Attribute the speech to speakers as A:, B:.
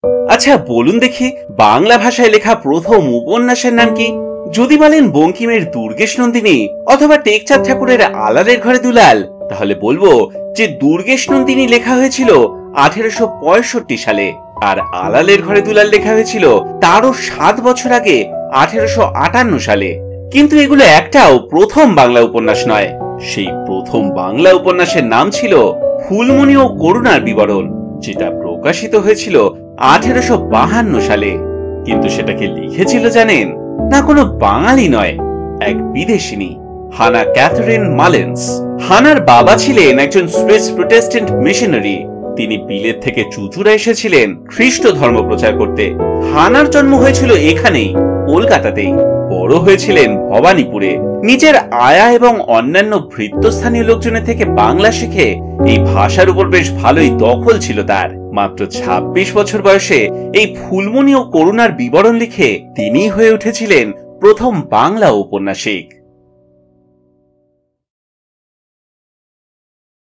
A: আচ্ছা বলুন দেখি, বাংলা ভাষায় লেখা প্রথম উপন্যাসের নাম কি? যদি বলেন বঙ্কিমের দুর্গেশ নন্দিনী অথবা টেকচাঁদ ঠাকুরের আলালের ঘরে দুলাল, তাহলে বলবো যে দুর্গেশ নন্দিনী লেখা হয়েছিল 1865 সালে, আর আলালের ঘরে দুলাল লেখা হয়েছিল তারও 7 বছর আগে 1858 সালে। কিন্তু এগুলো একটাও প্রথম বাংলা উপন্যাস নয়। সেই প্রথম বাংলা উপন্যাসের নাম ছিল ফুলমণি ও করুণার বিবরণ, যেটা প্রকাশিত হয়েছিল 1852 সালে। কিন্তু সেটাকে লিখেছিল জানেন? না কোনো বাঙালি নয়, এক বিদেশিনী, হানা ক্যাথরিন মালেন্স। হানার বাবা ছিলেন একজন সুইস প্রোটেস্ট্যান্ট মিশনারি। তিনি বিলেত থেকে চুচুড়া এসেছিলেন খ্রিস্ট ধর্ম প্রচার করতে। হানার জন্ম হয়েছিল এখানেই, কলকাতাতেই। বড় হয়েছিলেন ভবানীপুরে। নিজের আয়া এবং অন্যান্য ভৃত্যস্থানীয় লোকজনের থেকে বাংলা শিখে এই ভাষার উপর বেশ ভালোই দখল ছিল তার। মাত্র 26 বছর বয়সে এই ফুলমণি ও করুণার বিবরণ লিখে তিনি হয়ে উঠেছিলেন প্রথম বাংলা ঔপন্যাসিক।